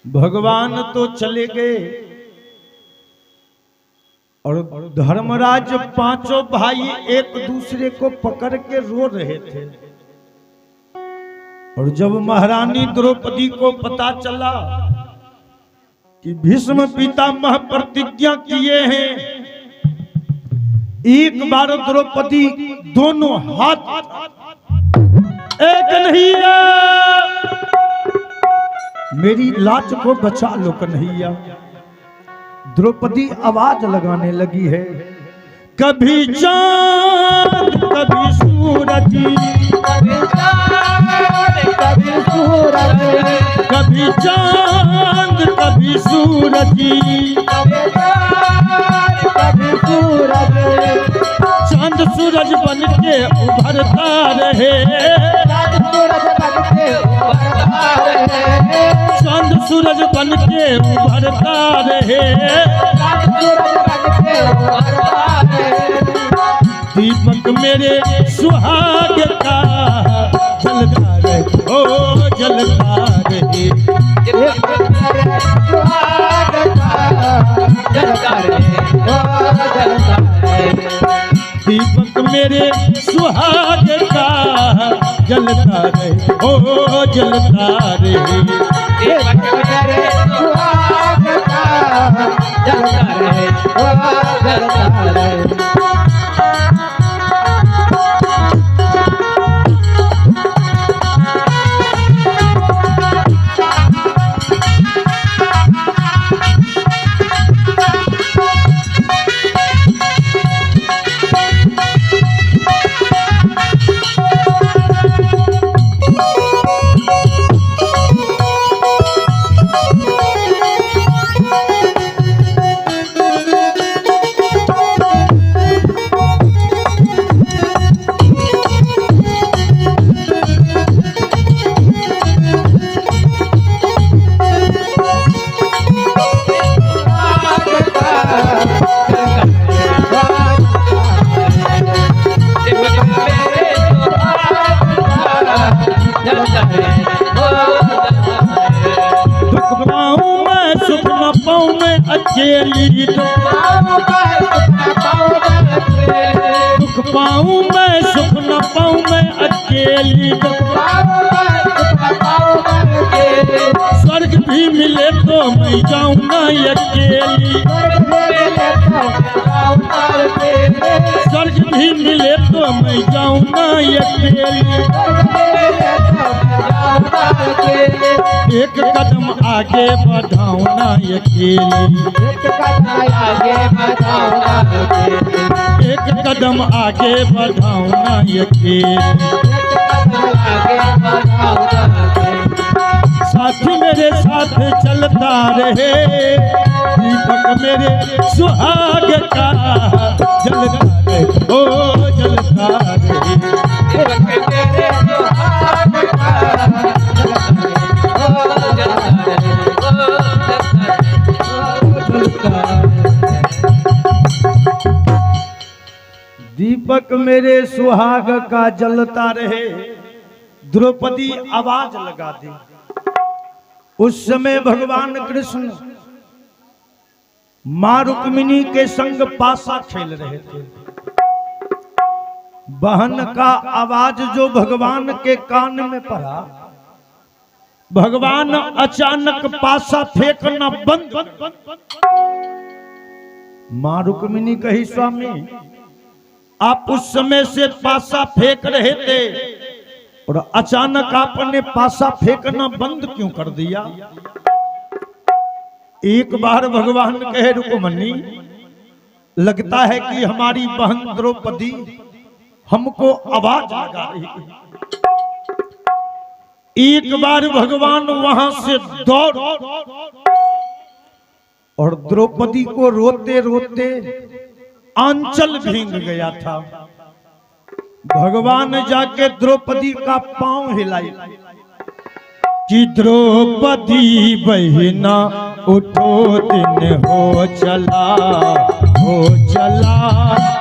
भगवान तो चले गए और धर्मराज पांचों भाई एक दूसरे को पकड़ के रो रहे थे। और जब महारानी द्रौपदी को पता चला कि भीष्म पितामह प्रतिज्ञा किए हैं, एक बार द्रौपदी दोनों हाथ एक नहीं मेरी लाज को बचा लो कन्हैया। द्रौपदी आवाज लगाने लगी है, कभी चांद कभी सूरज, कभी चांद कभी सूरज, कभी चांद कभी सूरज, कभी चांद कभी सूरज, चांद सूरज बन के उभरता रहे, चांद सूरज बन के उभरता रहे, चांद सूरज बन के उभरता रहे, चांद सूरज बन के उभरता रहे। दीपक मेरे सुहाग का जलता रहे, ओ जलता रहे, सुहाग का जलता रहे, ओ जलता रहे। दीपक मेरे सुहाग का जलता रहे, ओ जलता रहे। दीपक मेरे सुहाग का जलता रहे, ओ जलता रहे। अकेली दुख पाऊं मैं, सुख न पाऊं मैं अकेली, स्वर्ग भी मिले तो मैं जाऊं ना अकेली, स्वर्ग भी मिले तो मैं जाऊं ना अकेली। एक कदम आगे बढ़ाऊं ना अकेली, एक कदम आगे बढ़ाऊं ना अकेली। साथी मेरे साथ चलता रहे, दीपक मेरे सुहाग का जलता रहे, ओ जलता रहे। दीपक मेरे सुहाग का जलता रहे। द्रौपदी आवाज लगा दी। उस समय भगवान कृष्ण मां रुक्मिणी के संग पासा खेल रहे थे। बहन का आवाज जो भगवान के कान में पड़ा, भगवान अचानक पासा फेंकना बंद। मां रुक्मिणी कही, स्वामी आप उस समय से पासा फेंक रहे थे और अचानक आपने पासा फेंकना बंद क्यों कर दिया? एक बार भगवान कहे, रुक्मिणी लगता है कि हमारी बहन द्रौपदी हमको आवाज लगा रही है। एक बार भगवान वहां से दौड़ और द्रौपदी को रोते रोते आंचल भींग गया था। भगवान जाके द्रौपदी का पांव हिलाई कि द्रौपदी बहिना उठो, दिन हो चला, हो चला।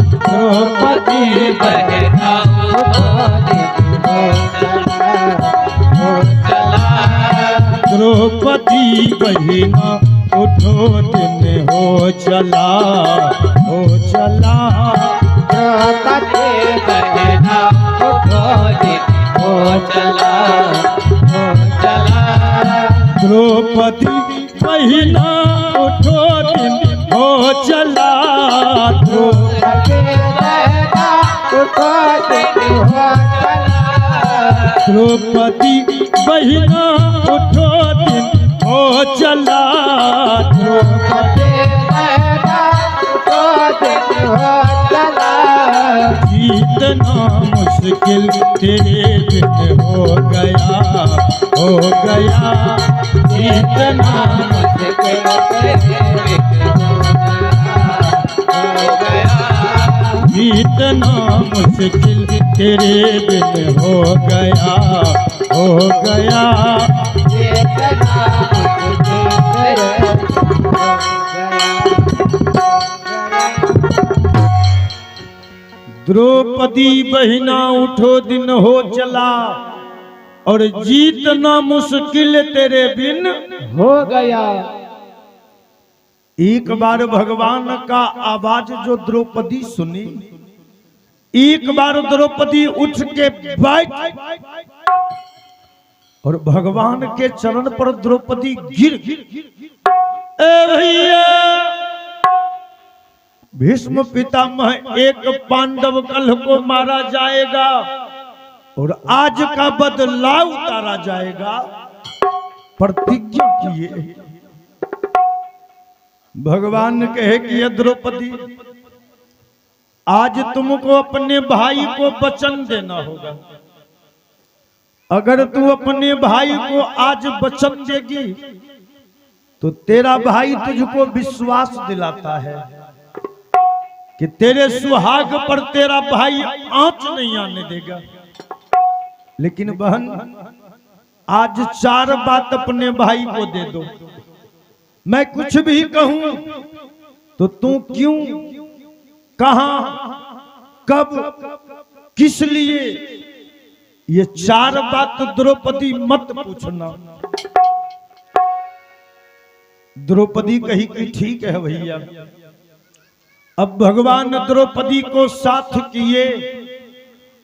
द्रौपदी बहना उठो, दिन हो चला, हो चला। द्रौपदी बहिना उठो दिन हो चला, हो चला। द्रौपदी बहना उठो दिन हो चला, हो चला। द्रौपदी बहिना उठो दिन हो चला, द्रौपदी बहना उठो दिन हो चला। द्रौपदी बहिना उठो दिन हो चला, द्रौपदी बहना उठो दिन हो चला। जीतना मुश्किल तेरे बिन हो गया, हो गया। जीतना मुश्किल तेरे बिन हो गया। जीतना मुश्किल तेरे बिन हो गया, हो गया। जीतना मुश्किल तेरे बिन हो गया। द्रौपदी बहिना उठो दिन हो चला, और जीतना मुश्किल तेरे बिन हो गया। एक बार भगवान का आवाज जो द्रौपदी सुनी, एक बार द्रौपदी उठ के बैठ और भगवान के चरण पर द्रौपदी गिर। ए भैया, भीष्म पितामह एक पांडव कल को मारा जाएगा और आज का बदला उतारा जाएगा, प्रतिज्ञा किए। भगवान कहे कि ये द्रौपदी, आज तुमको अपने भाई को वचन देना होगा। अगर तू अपने भाई को आज वचन देगी तो तेरा भाई तुझको विश्वास दिलाता है कि तेरे सुहाग पर तेरा भाई आंच नहीं आने देगा। लेकिन बहन, आज 4 बात अपने भाई को दे दो। मैं कुछ भी कहूं तो तू क्यों, कहां, कब, किस लिए, ये 4 बात द्रौपदी मत पूछना। द्रौपदी कही कि ठीक है भैया। अब भगवान द्रौपदी को साथ किए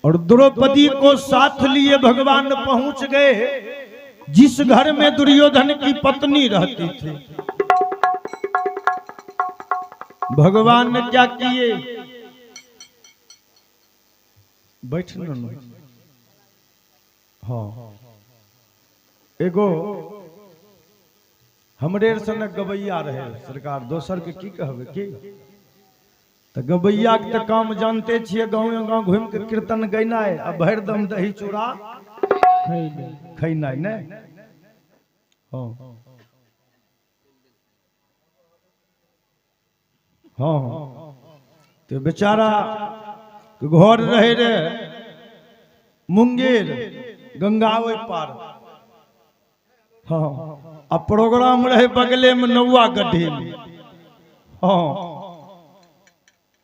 और द्रौपदी को साथ लिए भगवान पहुंच गए जिस घर में दुर्योधन की पत्नी रहती थी। भगवान ने क्या किए, बैठना न, हाँ, एगो हमरे सन गवैया रहे सरकार, दोसर के की कहबे की। तो गवैया के तो काम जानते छिए, गाँव गाँव घूम के कीर्तन गैनाय आ भरि दम दही चूड़ा खैनाय ने। हाँ हाँ, तो बेचारा घर रहे रे मुंगेर, गंगा ओइ पार। हाँ, आ प्रोग्राम रहे बगले में नौवा गड्ढे में। हाँ,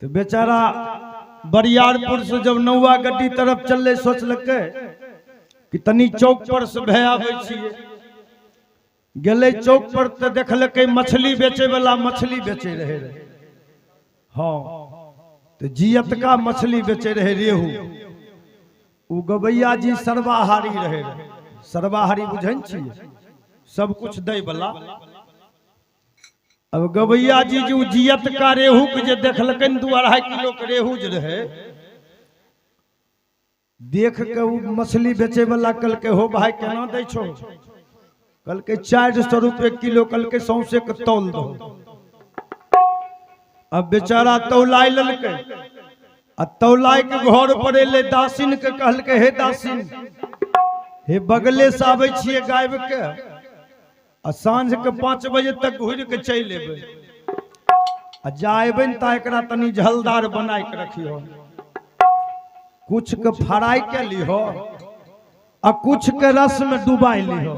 तो बेचारा बरियारपुर से जब नौवा गड्ढी तरफ चले, सोचलकै कि तनी चौक पर से भय आबै छियै। गेले चौक पर तो देखलकै मछली बेचे वाला मछली बेचे रहे। हाँ, तो जियतका मछली बेचे रहे रेहू। उ गवैया जी सर्वाहारी रहे। सर्वाहारी बुझन छियै, सब कुछ दै वाला। अब गवैया जी जो जियत का रेहू के जे देखलकन 2-2.5 किलो के रेहू जे रहे, देख के उ मछली बेचे वाला कहलकै, हो भाई केना दै छो? कहलकै 400 रुपए किलो। कहलकै सौंसे के तौल दो। अब बेचारा तौलाई ललकै आ तौलाई के घर पर एले दासिन के, कहलकै हे दासिन, हे बगले से आबै छियै गायब के आ साँझ के 5 बजे तक घुर के चलि एबै। आ जा एबै त एकरा तनी झलदार बनाय के रखियो, कुछ के फ्राई के लिहो आ कुछ के रस में डुबाई लिहो।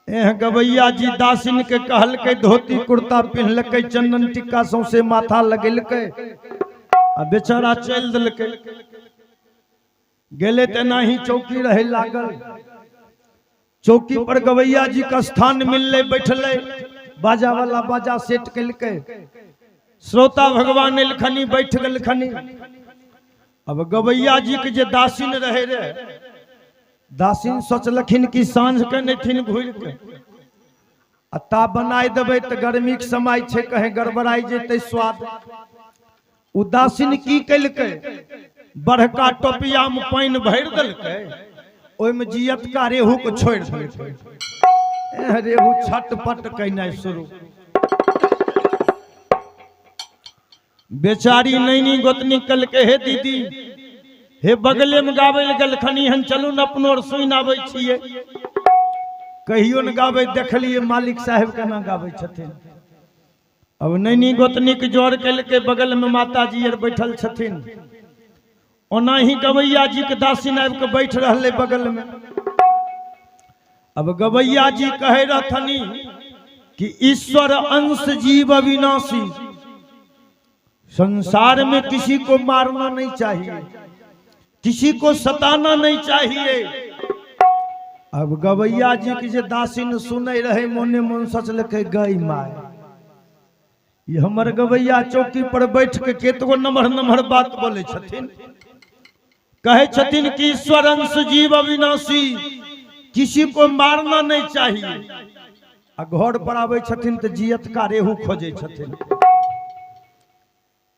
एह गवैया जी दासिन के कहलकै, धोती कुर्ता पहनलकै, चंदन टिक्का सौंसे माथा लगेलकै आ बेचारा चल देलकै। गेले तेना ही चौकी रहे लागल। चौकी पर गवैया जी का स्थान मिलले, बैठले, बाजा वाला बाजा सेट कलके, श्रोता भगवान एलखनी, बैठ गलखनी। अब गवैया जी के जे दासिन रहे रे, दासिन सोचलखिन कि साँझ के नथिन घुर के अता बनाई देबै त गर्मी के समय छे, कहे गड़बड़ाई जेतै स्वाद। उदासीन की कलकै, बड़का टोपिया में पानी भर देलकै, ओहि में जियत का रेहू को छोड़ देलकै। रेहू छटपट कहना शुरू। बेचारी नैनी गोतनी कल के, हे दीदी, हे बगले में गाबै गलखनी हन, चलू न अपनो और सुन आबै छियै। कहियो न गाबै, देखलिए मालिक साहब केना गाबै छथिन। अब नैनी गोतनी के जोर कल के, बगल में माता जी आर बैठल छथिन। ओना ही गवैया जी के दासिन आबि के बैठ रहले बगल में। अब गवैया जी कहे रहथनी कि ईश्वर अंश जीव अविनाशी, संसार में किसी को मारना नहीं चाहिए, किसी को सताना नहीं चाहिए। अब गवैया जी की जे दासिन सुने रहे, मोने मन सोचलकै, गई माय, ये हमर गवैया चौकी पर बैठ के केतगो नमहर नमहर बात बोले छथिन। कहे छथिन कि ईश्वर अंश जीव अविनाशी, किसी को मारना नहीं चाहिए। आ घर पर आवे छथिन तो जियत का रेहू खोजे छथिन।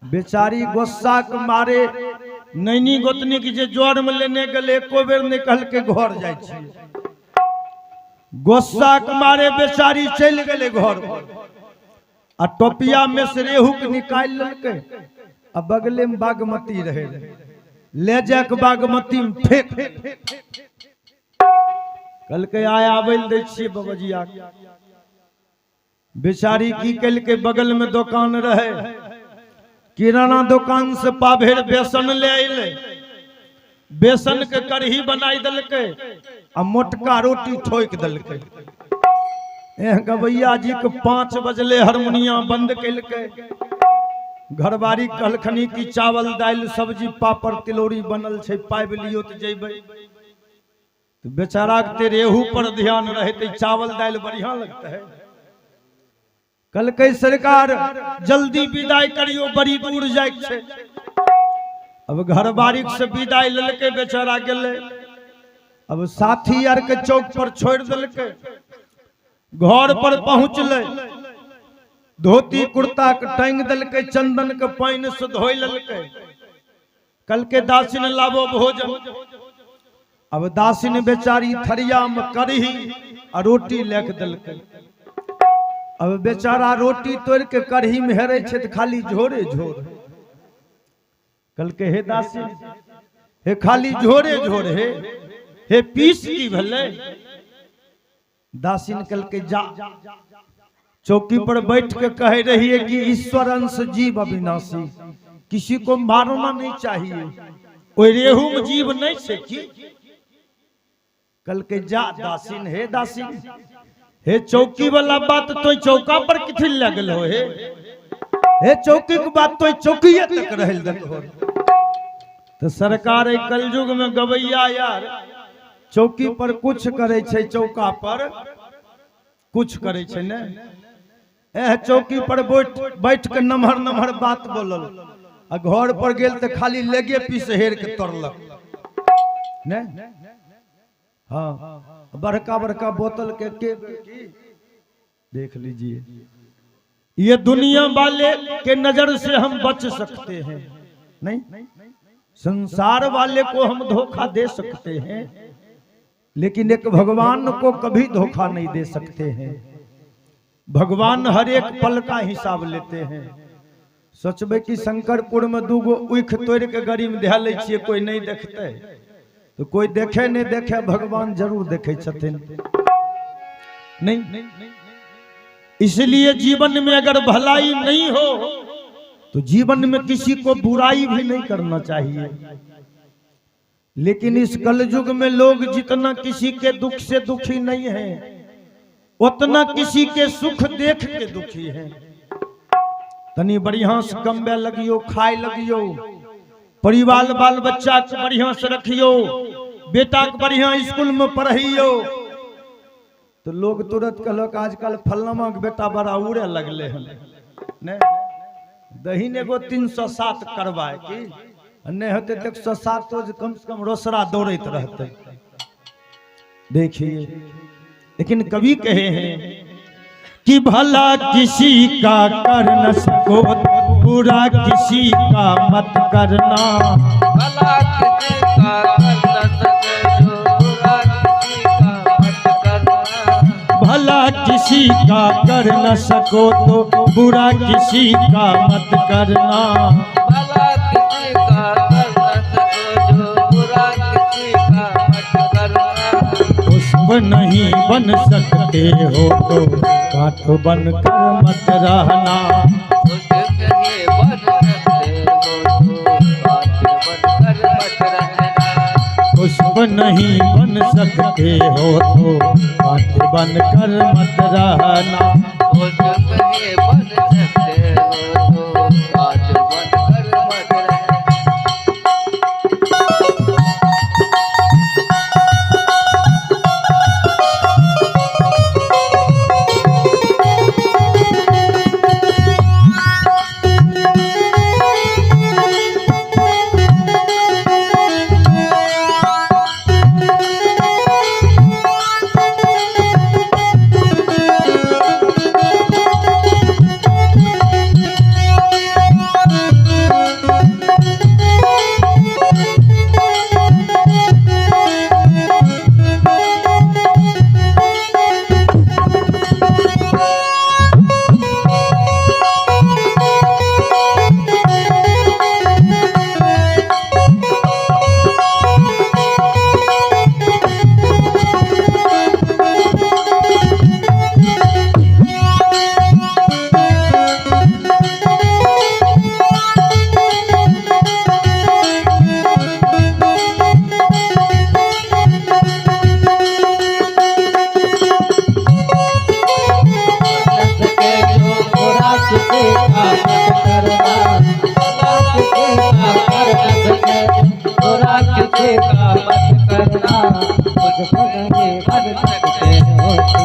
बेचारी गुस्सा के मारे नैनी गोतनी के जे जोर में लेने गले, एको बेर नहीं कहल के घर जाय छी। गुस्सा के मारे बेचारी चल गए घर पर, आ टोपिया में से रेहू के निकाल ललके। आ बगले में बागमती रहे, ले जाके बागमती में फेंक। कल के आया आबैल दे छियै बबजिया। बेचारी की कल के, बगल में दुकान रहे, किराना दुकान से पाभेर बेसन ले अइले, बेसन के कढ़ी बनाई दलके, आ मोटका रोटी ठोक दलके। गवैया जी के 5 बजले हारमोनिया बंद कलके। घरवारी कहलखनी कि चावल दाल सब्जी पापड़ तिलौरी बनल छे, पाइब लियो तो जेबै। तो बेचारा के रेहू पर ध्यान रहते, चावल दाल बढ़िया लगता है। कल के सरकार जल्दी विदाई करियो, बड़ी दूर जाए छे। अब घरवारी से विदाई ललके, बेचारा गेले। अब साथी आर के चौक पर छोड़ दिलके, घर पर पहुंचले, धोती कुर्ता के टांग दिलके, चंदन के पानी से धोई ललके। कल के दासिन लाबो भोजन। अब दासिन बेचारी थरिया में कढ़ी और रोटी लेके दिलके। अब बेचारा रोटी तोड़ के कढ़ी में हेरे छे तो खाली झोरे झोर। कल के, हे दासिन, हे खाली झोरे झोर, हे पीस की भले। दासिन कल के, जा। चौकी पर बैठ के कह रही है कि ईश्वर अंश जीव अविनाशी, किसी को मारना नहीं चाहिए। कोई रेहू में जीव नहीं छे की। कल के, जा दासिन, हे दासिन, हे चौकी वाला बात तो चौका पर किथिन लगल हो, हे चौकी की बात तो चौकीए तक रहल देखो। तो सरकार कलयुग में गवैया यार चौकी पर कुछ करे छे, चौका पर कुछ करे छे ने। चौकी पर बैठ के नमहर नमहर बात बोलल, आ घर पर गेल तो खाली लेगे पीस हेर के तोड़लक ने। हाँ, बड़का बड़का बोतल के देख लीजिए। ये दुनिया वाले के नजर से हम बच सकते हैं नहीं, संसार वाले को हम धोखा दे सकते हैं, लेकिन एक भगवान को कभी धोखा नहीं दे सकते हैं। भगवान हर एक पल का हिसाब लेते हैं। सोचबे कि शंकरपुर में 2 गो उख तोड़ के गड़ी में ध्यान ले छिए, कोई नहीं देखते तो कोई देखे नहीं देखे, भगवान जरूर देखे छथिन नहीं। इसलिए जीवन में अगर भलाई नहीं हो तो जीवन में किसी को बुराई भी नहीं करना चाहिए। लेकिन इस कलयुग में लोग जितना किसी के दुख से दुखी नहीं है, उतना किसी के सुख देख के दुखी है। तनी बढ़िया से कमबे लगियो, खाए लगियो, परिवार बाल बच्चा के बढ़िया से रखियो, बेटा के बढ़िया स्कूल में पढ़ियो, तो लोग तुरंत कहलक आजकल फलनमा के बेटा बड़ा उड़े लगले हैं नहीं दही ने एगो 307 करवाए की नहीं होते तो 107 तो कम से कम रोसड़ा दौड़ते रहते। देखिए लेकिन कवि कहे हैं कि भला किसी का कर न सको बुरा किसी का मत करना। भला किसी का कर न सके जो बुरा किसी का मत करना। भला किसी का कर न सको तो बुरा किसी का मत करना। भला किसी का कर न सको जो बुरा किसी का मत करना। पुष्प नहीं बन सकते हो तो काठ बन कर मत रहना। पुष्प नहीं बन सकते हो तो काठ बन कर मत रहना। पुष्प नहीं बन सकते हो तो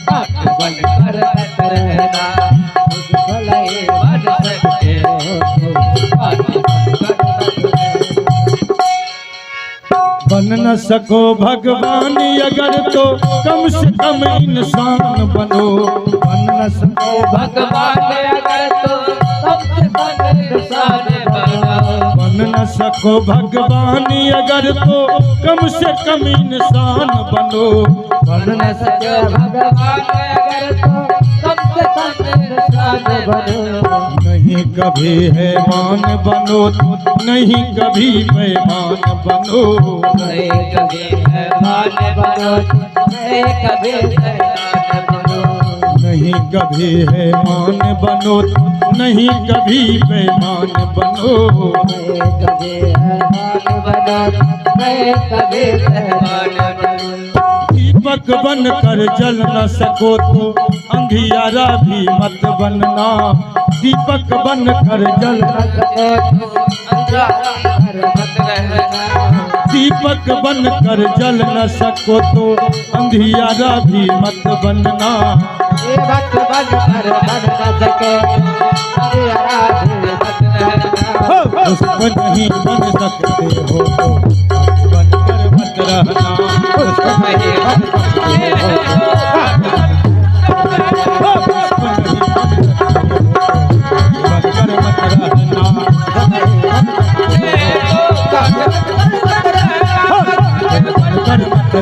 काठ बन कर मत रहना। बन न सको भगवान अगर तो कम से कम इंसान बनो। बन न सको भगवान अगर तो कम से कम इंसान बनो। बन न सको भगवान अगर तो कम से कम इंसान बनो। बन न सके भगवान अगर तो कम से कम इंसान बनो। नहीं कभी हैवान बनो नहीं कभी बेईमान बनो। नहीं कभी मेहमान बनो नहीं कभी शैतान बनो। नहीं कभी हैवान बनो नहीं कभी बेईमान बनो। नहीं कभी मेहमान बनो नहीं कभी शैतान बनो। दीपक बन कर जल न सको तो अंधियारा भी मत बनना। दीपक बन कर जल न दीपक बन कर जल न सको तो अंधियारा भी मत बनना। दीपक बन कर बन न सके अंधियारा भी मत रहना। पुष्प नहीं बन सकते हो तो बन कर मत रहना। पुष्प नहीं बन सकते हो पुष्प नहीं बन सकते हो बन कर मत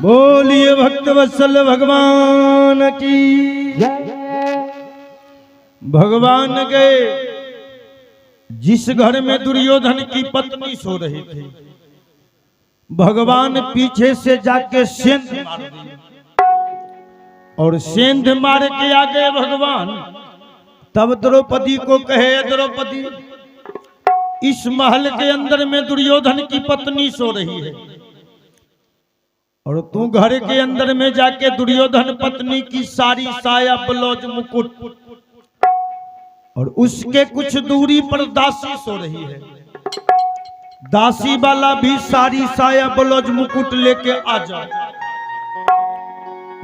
बोलिए भक्त वत्सल भगवान की। भगवान गए जिस घर में दुर्योधन की पत्नी सो रही थी, भगवान पीछे से जाके सेंध मार दी और सेंध मार के आ गए भगवान। तब द्रौपदी को कहे द्रौपदी इस महल के अंदर में दुर्योधन की पत्नी सो रही है और तू घर के अंदर में जाके दुर्योधन पत्नी की सारी साया ब्लाउज मुकुट और उसके कुछ दूरी पर दासी सो रही है। दासी वाला भी सारी साया ब्लाउज मुकुट लेके आ जाए।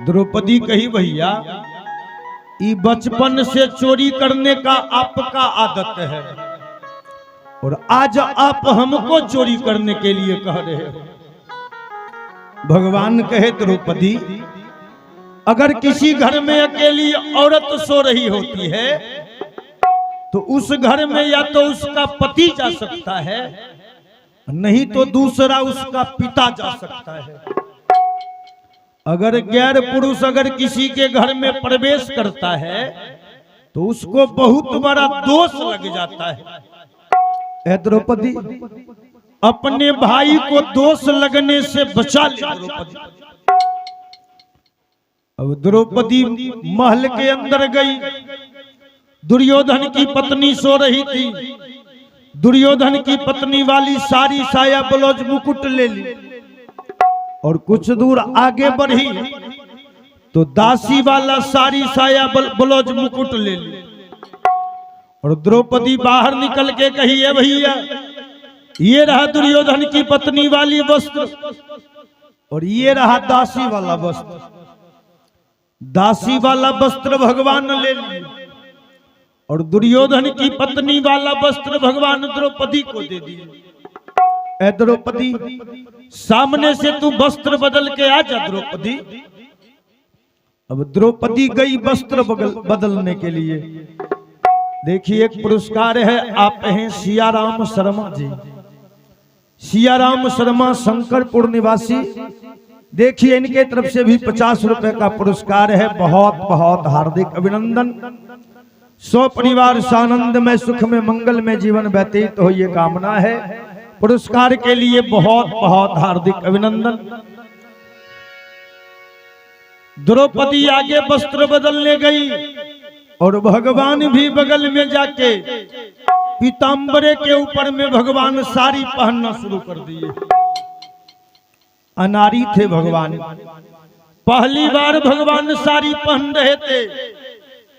द्रौपदी कही भैया ये बचपन से चोरी करने का आपका आदत है और आज आप हमको चोरी करने के लिए कह रहे हो। भगवान कहे द्रौपदी अगर किसी घर में अकेली औरत सो रही होती है तो उस घर में या तो उसका पति जा सकता है, नहीं तो दूसरा उसका पिता जा सकता है। अगर गैर पुरुष अगर किसी के घर में प्रवेश करता है तो उसको बहुत बड़ा दोष लग जाता है। द्रौपदी अपने भाई को दोष लगने से बचा ले द्रौपदी। अब द्रौपदी महल के अंदर गई। दुर्योधन की पत्नी सो रही थी। दुर्योधन की पत्नी वाली सारी साया ब्लाउज मुकुट ले ली और कुछ दूर आगे बढ़ी तो दासी वाला सारी साया ब्लाउज मुकुट ले ली और द्रौपदी बाहर निकल के कही है भैया ये रहा दुर्योधन की पत्नी वाली वस्त्र और ये रहा दासी वाला वस्त्र। दासी वाला वस्त्र भगवान ले लिए और दुर्योधन की पत्नी वाला वस्त्र भगवान द्रौपदी को दे दिए। ए द्रौपदी सामने से तू वस्त्र बदल के आ जा द्रौपदी। अब द्रौपदी गई वस्त्र बदलने के लिए। देखिए एक पुरस्कार है, आप हैं सियाराम शर्मा जी। सियाराम शर्मा शंकरपुर निवासी। देखिए इनके तरफ से भी 50 रुपए का पुरस्कार है। बहुत बहुत हार्दिक अभिनंदन। सौ परिवार सानंद में सुख में मंगल में जीवन व्यतीत हो ये कामना है। पुरस्कार के लिए बहुत बहुत हार्दिक अभिनंदन। द्रौपदी आगे वस्त्र बदलने गई और भगवान भी बगल में जाके पीताम्बरे के ऊपर में भगवान साड़ी पहनना शुरू कर दिए। अनारी थे भगवान, पहली बार भगवान साड़ी पहन रहे थे।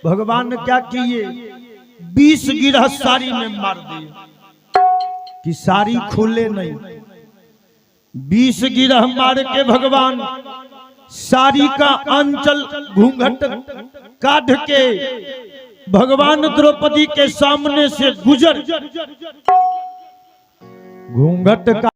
भगवान ने क्या किए 20 गिरह साड़ी में मार दिए कि साड़ी खुले नहीं। 20 गिरह मार के भगवान साड़ी का आंचल घूंघट काट के भगवान द्रौपदी के सामने से गुजर घूंघट का